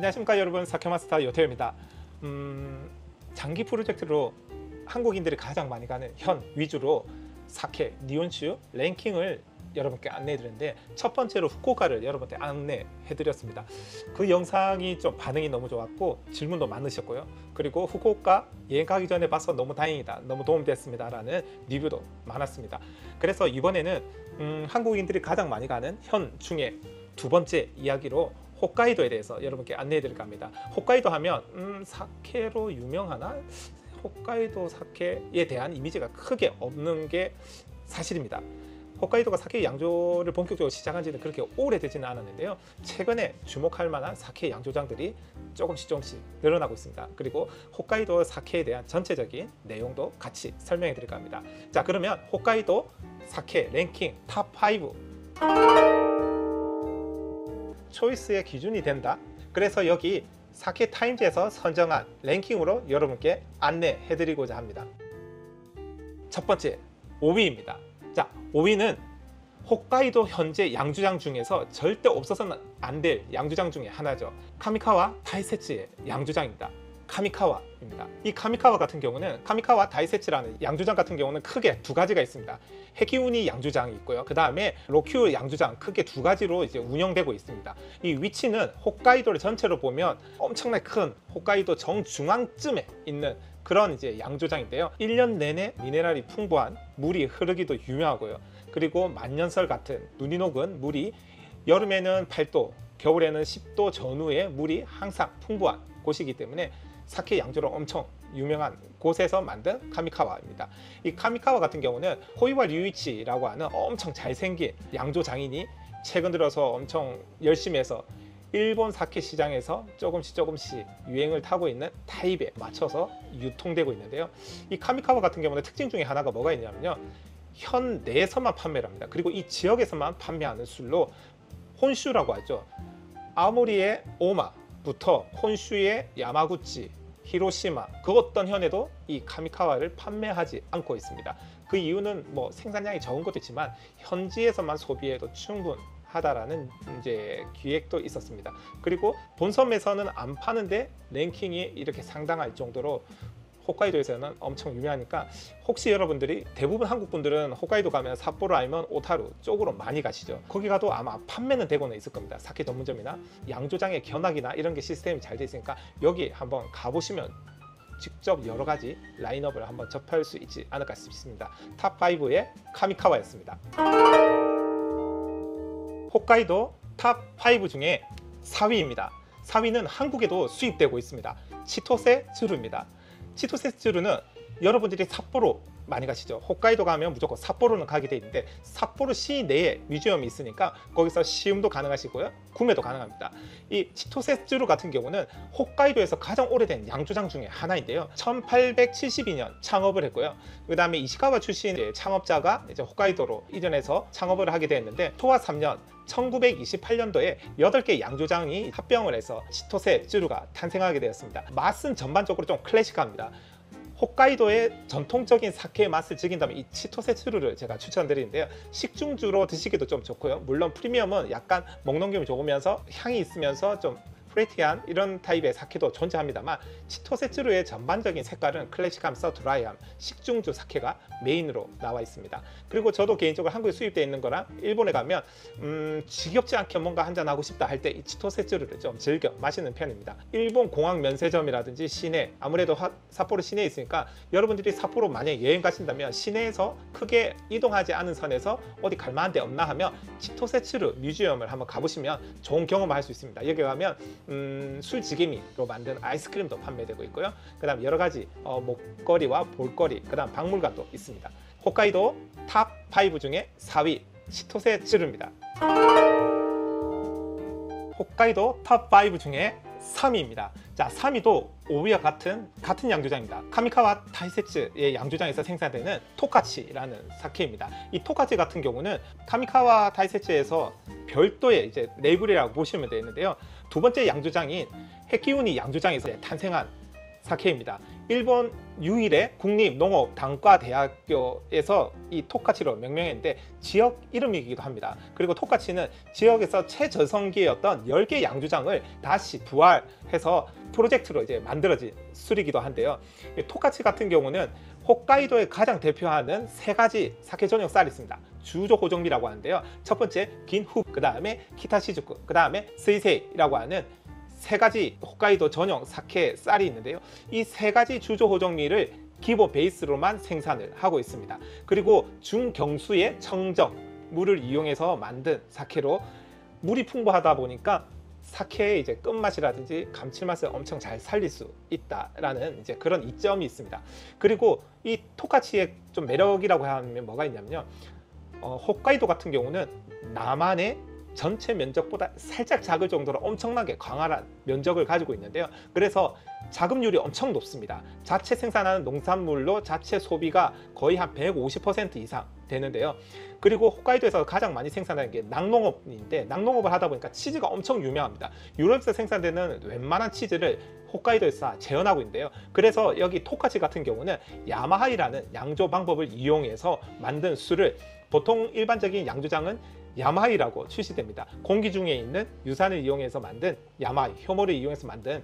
안녕하십니까 여러분, 사케마스터 요태입니다. 장기 프로젝트로 한국인들이 가장 많이 가는 현 위주로 사케, 니혼슈 랭킹을 여러분께 안내해 드렸는데, 첫 번째로 후쿠오카를 여러분께 안내해 드렸습니다. 그 영상이 좀 반응이 너무 좋았고 질문도 많으셨고요. 그리고 후쿠오카 여행 가기 전에 봐서 너무 다행이다, 너무 도움됐습니다 라는 리뷰도 많았습니다. 그래서 이번에는 한국인들이 가장 많이 가는 현 중에 두 번째 이야기로 홋카이도에 대해서 여러분께 안내해 드릴까 합니다. 홋카이도 하면 사케로 유명하나? 홋카이도 사케에 대한 이미지가 크게 없는 게 사실입니다. 홋카이도가 사케 양조를 본격적으로 시작한 지는 그렇게 오래되지는 않았는데요, 최근에 주목할 만한 사케 양조장들이 조금씩 늘어나고 있습니다. 그리고 홋카이도 사케에 대한 전체적인 내용도 같이 설명해 드릴까 합니다. 자, 그러면 홋카이도 사케 랭킹 탑5 초이스의 기준이 된다. 그래서 여기 사케 타임즈에서 선정한 랭킹으로 여러분께 안내해 드리고자 합니다. 첫 번째 5위입니다. 자, 5위는 홋카이도 현재 양조장 중에서 절대 없어서는 안 될 양조장 중에 하나죠. 카미카와 다이세츠의 양조장입니다. 카미카와입니다. 이 카미카와 같은 경우는, 카미카와 다이세츠라는 양조장 같은 경우는 크게 두 가지가 있습니다. 해기우니 양조장이 있고요, 그 다음에 로큐 양조장, 크게 두 가지로 이제 운영되고 있습니다. 이 위치는 홋카이도를 전체로 보면 엄청나게 큰 홋카이도 정중앙쯤에 있는 그런 이제 양조장인데요, 1년 내내 미네랄이 풍부한 물이 흐르기도 유명하고요. 그리고 만년설 같은 눈이 녹은 물이 여름에는 8도, 겨울에는 10도 전후의 물이 항상 풍부한 곳이기 때문에 사케 양조로 엄청 유명한 곳에서 만든 카미카와입니다. 이 카미카와 같은 경우는 호이와 류이치라고 하는 엄청 잘생긴 양조 장인이 최근 들어서 엄청 열심히 해서 일본 사케 시장에서 조금씩 유행을 타고 있는 타입에 맞춰서 유통되고 있는데요, 이 카미카와 같은 경우는 특징 중에 하나가 뭐가 있냐면요, 현 내에서만 판매를 합니다. 그리고 이 지역에서만 판매하는 술로 혼슈라고 하죠. 아오모리의 오마부터 혼슈의 야마구치, 히로시마, 그 어떤 현에도 이 카미카와를 판매하지 않고 있습니다. 그 이유는 뭐 생산량이 적은 것도 있지만 현지에서만 소비해도 충분하다라는 이제 기획도 있었습니다. 그리고 본섬에서는 안 파는데 랭킹이 이렇게 상당할 정도로 홋카이도에서는 엄청 유명하니까, 혹시 여러분들이, 대부분 한국 분들은 홋카이도 가면 삿포로 아니면 오타루 쪽으로 많이 가시죠. 거기 가도 아마 판매는 되고는 있을 겁니다. 사케 전문점이나 양조장의 견학이나 이런 게 시스템이 잘 돼 있으니까 여기 한번 가보시면 직접 여러 가지 라인업을 한번 접할 수 있지 않을까 싶습니다. 탑5의 카미카와였습니다. 홋카이도 탑5 중에 4위입니다. 4위는 한국에도 수입되고 있습니다. 치토세 츠루입니다. 치토세 츠루는 여러분들이 삿포로 많이 가시죠. 홋카이도 가면 무조건 삿포로는 가게 돼 있는데, 삿포로 시내에 뮤지엄이 있으니까 거기서 시음도 가능하시고요, 구매도 가능합니다. 이 치토세 츠루 같은 경우는 홋카이도에서 가장 오래된 양조장 중에 하나인데요, 1872년 창업을 했고요. 그 다음에 이시카와 출신의 창업자가 이제 홋카이도로 이전해서 창업을 하게 되었는데, 토와 3년 1928년도에 8개 양조장이 합병을 해서 치토세 츠루가 탄생하게 되었습니다. 맛은 전반적으로 좀 클래식합니다. 홋카이도의 전통적인 사케의 맛을 즐긴다면 이 치토세 츠루를 제가 추천드리는데요, 식중주로 드시기도 좀 좋고요, 물론 프리미엄은 약간 먹넘김이 좋으면서 향이 있으면서 좀 프레티한 이런 타입의 사케도 존재합니다만, 치토세 츠루의 전반적인 색깔은 클래식하면서 드라이함, 식중주 사케가 메인으로 나와 있습니다. 그리고 저도 개인적으로 한국에 수입되어 있는 거랑 일본에 가면 지겹지 않게 뭔가 한잔하고 싶다 할 때 이 치토세 츠루를 좀 즐겨 마시는 편입니다. 일본 공항 면세점이라든지 시내, 아무래도 삿포로 시내에 있으니까 여러분들이 삿포로 만약에 여행 가신다면 시내에서 크게 이동하지 않은 선에서 어디 갈만한 데 없나 하면 치토세 츠루 뮤지엄을 한번 가보시면 좋은 경험을 할 수 있습니다. 여기 가면 술지개미로 만든 아이스크림도 판매되고 있고요, 그 다음 여러 가지 목걸이와 볼거리, 그 다음 박물관도 있습니다. 홋카이도 탑5 중에 4위 치토세 츠루입니다. 홋카이도 탑5 중에 3위입니다. 자, 3위도 5위와 같은 양조장입니다. 카미카와 다이세츠의 양조장에서 생산되는 토카치라는 사케입니다. 이 토카치 같은 경우는 카미카와 다이세츠에서 별도의 이제 레이블이라고 보시면 되는데요, 두 번째 양조장인 해키우니 양조장에서 탄생한 사케입니다. 일본 유일의 국립농업단과대학교에서 이 토카치로 명명했는데 지역 이름이기도 합니다. 그리고 토카치는 지역에서 최저성기였던 10개 양조장을 다시 부활해서 프로젝트로 이제 만들어진 술이기도 한데요. 토카치 같은 경우는 홋카이도에 가장 대표하는 세 가지 사케 전용 쌀이 있습니다. 주조 호종미라고 하는데요. 첫 번째 긴후, 그 다음에 키타시주쿠, 그 다음에 스이세이라고 하는 세 가지 홋카이도 전용 사케 쌀이 있는데요. 이 세 가지 주조 호종미를 기본 베이스로만 생산을 하고 있습니다. 그리고 중경수의 청정 물을 이용해서 만든 사케로 물이 풍부하다 보니까 사케의 이제 끝맛이라든지 감칠맛을 엄청 잘 살릴 수 있다라는 이제 그런 이점이 있습니다. 그리고 이 토카치의 좀 매력이라고 하면 뭐가 있냐면요. 홋카이도 같은 경우는 남한의 전체 면적보다 살짝 작을 정도로 엄청나게 광활한 면적을 가지고 있는데요. 그래서 자급률이 엄청 높습니다. 자체 생산하는 농산물로 자체 소비가 거의 한 150% 이상 되는데요. 그리고 홋카이도에서 가장 많이 생산하는 게 낙농업인데, 낙농업을 하다 보니까 치즈가 엄청 유명합니다. 유럽에서 생산되는 웬만한 치즈를 홋카이도에서 재현하고 있는데요. 그래서 여기 토카치 같은 경우는 야마하이라는 양조 방법을 이용해서 만든 술을, 보통 일반적인 양조장은 야마하이라고 출시됩니다. 공기 중에 있는 유산을 이용해서 만든 야마하이, 효모를 이용해서 만든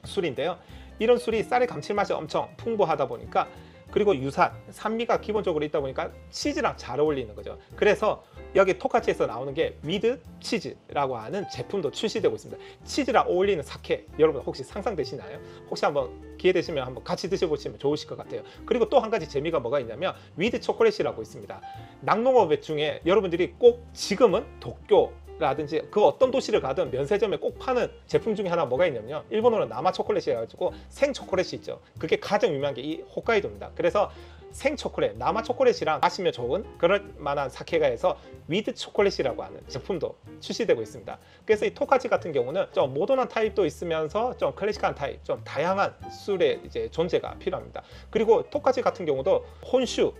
술인데요. 이런 술이 쌀의 감칠맛이 엄청 풍부하다 보니까, 그리고 유산, 산미가 기본적으로 있다 보니까 치즈랑 잘 어울리는 거죠. 그래서 여기 토카치에서 나오는 게 위드 치즈라고 하는 제품도 출시되고 있습니다. 치즈랑 어울리는 사케, 여러분 혹시 상상되시나요? 혹시 한번 기회 되시면 한번 같이 드셔보시면 좋으실 것 같아요. 그리고 또 한 가지 재미가 뭐가 있냐면 위드 초콜릿이라고 있습니다. 낙농업 중에 여러분들이 꼭 지금은 도쿄 라든지 그 어떤 도시를 가든 면세점에 꼭 파는 제품 중에 하나 뭐가 있냐면요, 일본어로 나마 초콜릿이 해가지고 생 초콜릿이 있죠. 그게 가장 유명한 게 이 홋카이도입니다. 그래서 생 초콜릿, 나마 초콜릿이랑 마시면 좋은 그럴 만한 사케가 해서 위드 초콜릿이라고 하는 제품도 출시되고 있습니다. 그래서 이 토카치 같은 경우는 좀 모던한 타입도 있으면서 좀 클래식한 타입, 좀 다양한 술의 이제 존재가 필요합니다. 그리고 토카치 같은 경우도 혼슈,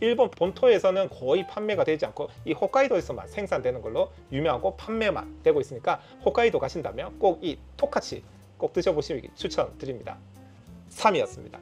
일본 본토에서는 거의 판매가 되지 않고 이 홋카이도에서만 생산되는 걸로 유명하고 판매만 되고 있으니까 홋카이도 가신다면 꼭 이 토카치 꼭 드셔보시기 추천드립니다. 3위였습니다.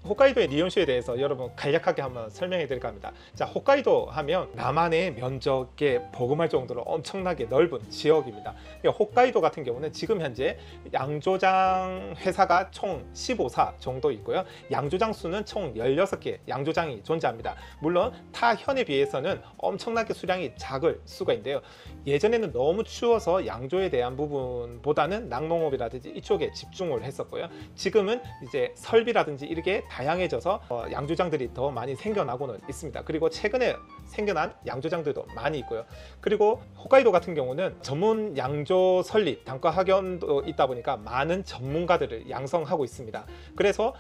홋카이도의 니혼슈에 대해서 여러분 간략하게 한번 설명해 드릴까 합니다. 자, 홋카이도 하면 남한의 면적에 버금할 정도로 엄청나게 넓은 지역입니다. 홋카이도 같은 경우는 지금 현재 양조장 회사가 총 15사 정도 있고요. 양조장 수는 총 16개 양조장이 존재합니다. 물론 타 현에 비해서는 엄청나게 수량이 작을 수가 있는데요. 예전에는 너무 추워서 양조에 대한 부분보다는 낙농업이라든지 이쪽에 집중을 했었고요. 지금은 이제 설비라든지 이렇게 다양해져서 양조장들이 더 많이 생겨나고는 있습니다. 그리고 최근에 생겨난 양조장들도 많이 있고요. 그리고 홋카이도 같은 경우는 전문 양조 설립, 단과 학연도 있다 보니까 많은 전문가들을 양성하고 있습니다. 그래서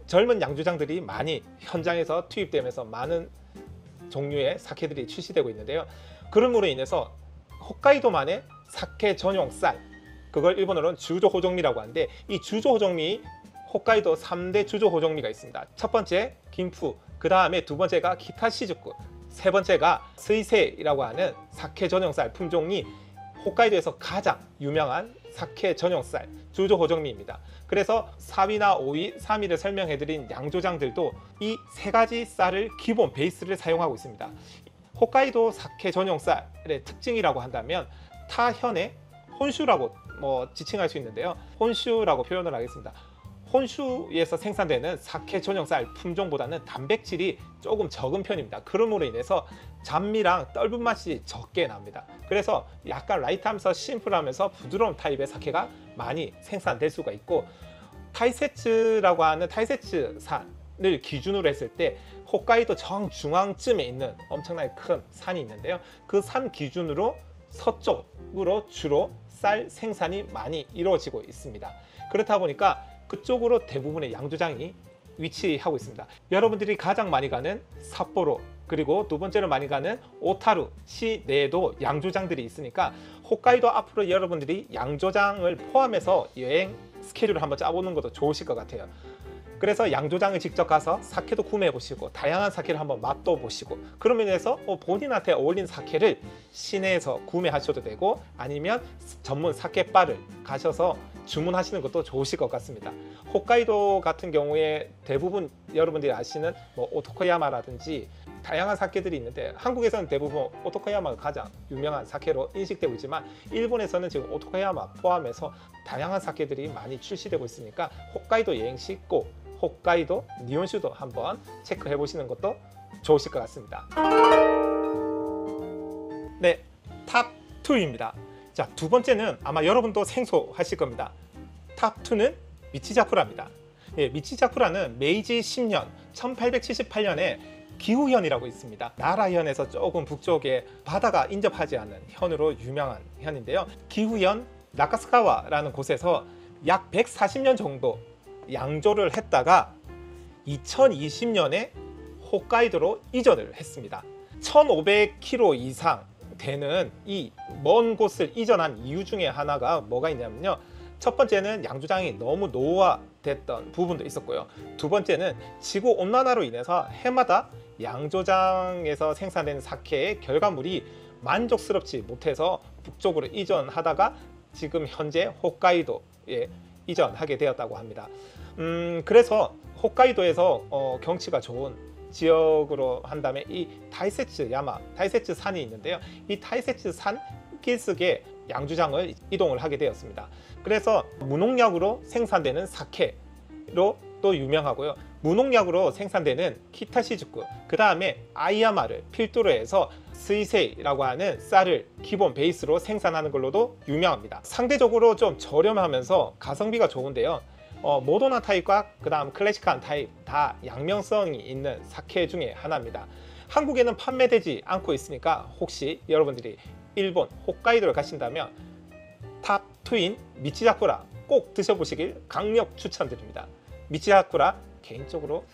젊은 양조장들이 많이 현장에서 투입되면서 많은 종류의 사케들이 출시되고 있는데요. 그럼으로 인해서 홋카이도만의 사케 전용 쌀, 그걸 일본어로는 주조 호종미라고 하는데, 이 주조 호종미 홋카이도 3대 주조 호종미가 있습니다. 첫 번째 긴푸, 그 다음에 두 번째가 키타시주쿠, 세 번째가 스이세이라고 하는 사케 전용 쌀 품종이 홋카이도에서 가장 유명한 사케 전용 쌀 주조 호종미입니다. 그래서 4위나 5위, 3위를 설명해드린 양조장들도 이 세 가지 쌀을 기본 베이스를 사용하고 있습니다. 홋카이도 사케 전용 쌀의 특징이라고 한다면 타현의 혼슈라고 지칭할 수 있는데요. 혼슈라고 표현을 하겠습니다. 혼슈에서 생산되는 사케 전용 쌀 품종보다는 단백질이 조금 적은 편입니다. 그러므로 인해서 잡미랑 떫은 맛이 적게 납니다. 그래서 약간 라이트하면서 심플하면서 부드러운 타입의 사케가 많이 생산될 수가 있고, 타이세츠라고 하는 타이세츠 산을 기준으로 했을 때 홋카이도 정중앙쯤에 있는 엄청나게 큰 산이 있는데요. 그 산 기준으로 서쪽으로 주로 쌀 생산이 많이 이루어지고 있습니다. 그렇다 보니까 그쪽으로 대부분의 양조장이 위치하고 있습니다. 여러분들이 가장 많이 가는 삿포로, 그리고 두 번째로 많이 가는 오타루 시 내에도 양조장들이 있으니까 홋카이도 앞으로 여러분들이 양조장을 포함해서 여행 스케줄을 한번 짜보는 것도 좋으실 것 같아요. 그래서 양조장을 직접 가서 사케도 구매해 보시고 다양한 사케를 한번 맛도 보시고, 그러면 해서 본인한테 어울리는 사케를 시내에서 구매하셔도 되고 아니면 전문 사케바를 가셔서 주문하시는 것도 좋으실 것 같습니다. 홋카이도 같은 경우에 대부분 여러분들이 아시는 뭐 오토코야마라든지 다양한 사케들이 있는데, 한국에서는 대부분 오토코야마가 가장 유명한 사케로 인식되고 있지만 일본에서는 지금 오토코야마 포함해서 다양한 사케들이 많이 출시되고 있으니까 홋카이도 여행 시 꼭 홋카이도 니혼슈도 한번 체크해 보시는 것도 좋으실 것 같습니다. 네, 탑 2입니다. 자, 두 번째는 아마 여러분도 생소하실 겁니다. 탑 2는 미치자쿠라입니다. 예, 미치자쿠라는 메이지 10년 1878년에 기후현이라고 있습니다. 나라현에서 조금 북쪽에 바다가 인접하지 않은 현으로 유명한 현인데요. 기후현 나카스카와라는 곳에서 약 140년 정도 양조를 했다가 2020년에 홋카이도로 이전을 했습니다. 1500km 이상 되는 이 먼 곳을 이전한 이유 중에 하나가 뭐가 있냐면요, 첫 번째는 양조장이 너무 노후화됐던 부분도 있었고요, 두 번째는 지구 온난화로 인해서 해마다 양조장에서 생산되는 사케의 결과물이 만족스럽지 못해서 북쪽으로 이전하다가 지금 현재 홋카이도에 이전하게 되었다고 합니다. 그래서 홋카이도에서 경치가 좋은 지역으로 한다면 이 다이세츠 산이 있는데요, 이 다이세츠 산 길쭉에 양조장을 이동을 하게 되었습니다. 그래서 무농약으로 생산되는 사케로 또 유명하고요, 무농약으로 생산되는 키타시즈쿠, 그 다음에 아이야마를 필두로 해서 스이세이라고 하는 쌀을 기본 베이스로 생산하는 걸로도 유명합니다. 상대적으로 좀 저렴하면서 가성비가 좋은데요, 모더나 타입과 그 다음 클래식한 타입 다 양명성이 있는 사케 중에 하나입니다. 한국에는 판매되지 않고 있으니까 혹시 여러분들이 일본 홋카이도를 가신다면 탑 2인 미치자쿠라 꼭 드셔보시길 강력 추천드립니다. 미치자쿠라 개인적으로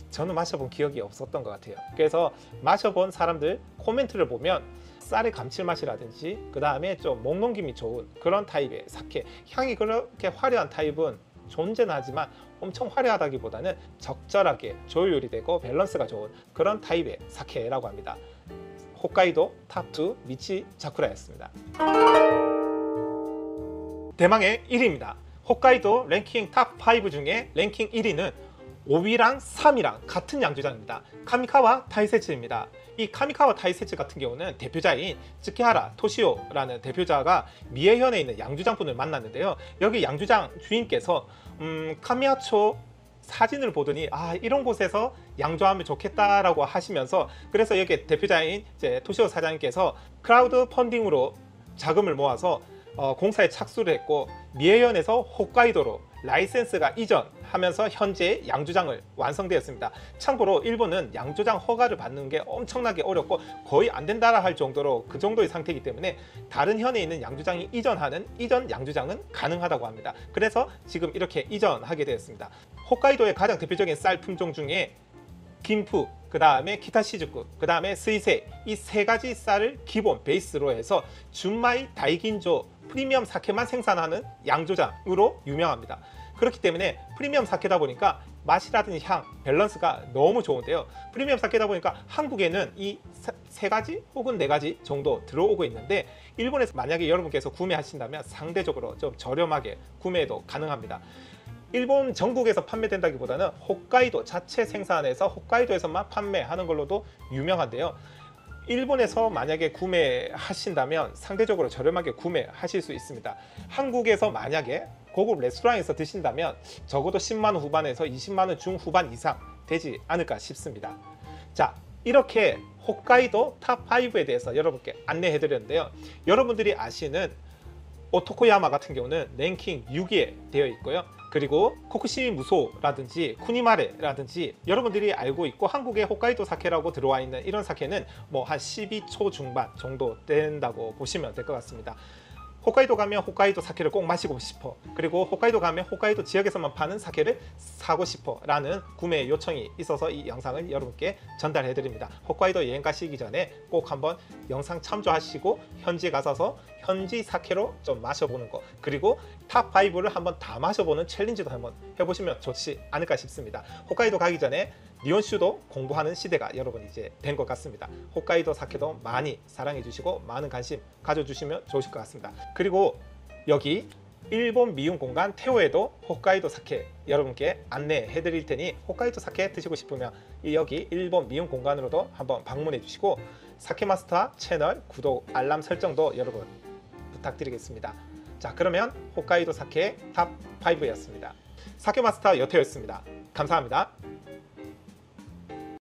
저는 마셔본 기억이 없었던 것 같아요. 그래서 마셔본 사람들 코멘트를 보면 쌀의 감칠맛이라든지 그 다음에 좀 목넘김이 좋은 그런 타입의 사케, 향이 그렇게 화려한 타입은 존재는 하지만 엄청 화려하다기보다는 적절하게 조율이 되고 밸런스가 좋은 그런 타입의 사케라고 합니다. 홋카이도 탑2 미치자쿠라였습니다. 대망의 1위입니다. 홋카이도 랭킹 탑5 중에 랭킹 1위는 5위랑 3위랑 같은 양조장입니다. 카미카와 다이세츠입니다. 이 카미카와 다이세츠 같은 경우는 대표자인 츠키하라 토시오라는 대표자가 미에현에 있는 양조장분을 만났는데요, 여기 양조장 주인께서 카미야초 사진을 보더니 이런 곳에서 양조하면 좋겠다라고 하시면서, 그래서 여기 대표자인 토시오 사장님께서 크라우드 펀딩으로 자금을 모아서 공사에 착수를 했고 미에현에서 홋카이도로 라이센스가 이전하면서 현재 양조장을 완성되었습니다. 참고로 일본은 양조장 허가를 받는 게 엄청나게 어렵고 거의 안 된다라 할 정도로 그 정도의 상태이기 때문에 다른 현에 있는 양조장이 이전하는 이전 양조장은 가능하다고 합니다. 그래서 지금 이렇게 이전하게 되었습니다. 홋카이도의 가장 대표적인 쌀 품종 중에 김푸, 그 다음에 키타시즈쿠, 그 다음에 스이세, 이 세 가지 쌀을 기본 베이스로 해서 준마이 다이긴조 프리미엄 사케만 생산하는 양조장으로 유명합니다. 그렇기 때문에 프리미엄 사케다 보니까 맛이라든지 향, 밸런스가 너무 좋은데요, 프리미엄 사케다 보니까 한국에는 이 세 가지 혹은 네 가지 정도 들어오고 있는데 일본에서 만약에 여러분께서 구매하신다면 상대적으로 좀 저렴하게 구매도 가능합니다. 일본 전국에서 판매된다기보다는 홋카이도 자체 생산해서 홋카이도에서만 판매하는 걸로도 유명한데요, 일본에서 만약에 구매하신다면 상대적으로 저렴하게 구매하실 수 있습니다. 한국에서 만약에 고급 레스토랑에서 드신다면 적어도 10만원 후반에서 20만원 중후반 이상 되지 않을까 싶습니다. 자, 이렇게 홋카이도 탑5에 대해서 여러분께 안내해 드렸는데요, 여러분들이 아시는 오토코야마 같은 경우는 랭킹 6위에 되어 있고요, 그리고 코쿠시무소라든지 쿠니마레라든지 여러분들이 알고 있고 한국의 홋카이도 사케라고 들어와 있는 이런 사케는 뭐 한 12초 중반 정도 된다고 보시면 될 것 같습니다. 홋카이도 가면 홋카이도 사케를 꼭 마시고 싶어, 그리고 홋카이도 가면 홋카이도 지역에서만 파는 사케를 사고 싶어 라는 구매 요청이 있어서 이 영상을 여러분께 전달해 드립니다. 홋카이도 여행 가시기 전에 꼭 한번 영상 참조하시고 현지 가서 현지 사케로 좀 마셔보는 거, 그리고 탑5를 한번 다 마셔보는 챌린지도 한번 해보시면 좋지 않을까 싶습니다. 홋카이도 가기 전에 니혼슈도 공부하는 시대가 여러분 이제 된 것 같습니다. 홋카이도 사케도 많이 사랑해 주시고 많은 관심 가져주시면 좋으실 것 같습니다. 그리고 여기 일본 미용 공간 테오에도 홋카이도 사케 여러분께 안내해 드릴 테니 홋카이도 사케 드시고 싶으면 여기 일본 미용 공간으로도 한번 방문해 주시고 사케마스터 채널 구독 알람 설정도 여러분 부탁드리겠습니다. 자, 그러면 홋카이도 사케 탑5였습니다. 사케마스터 여태였습니다. 감사합니다.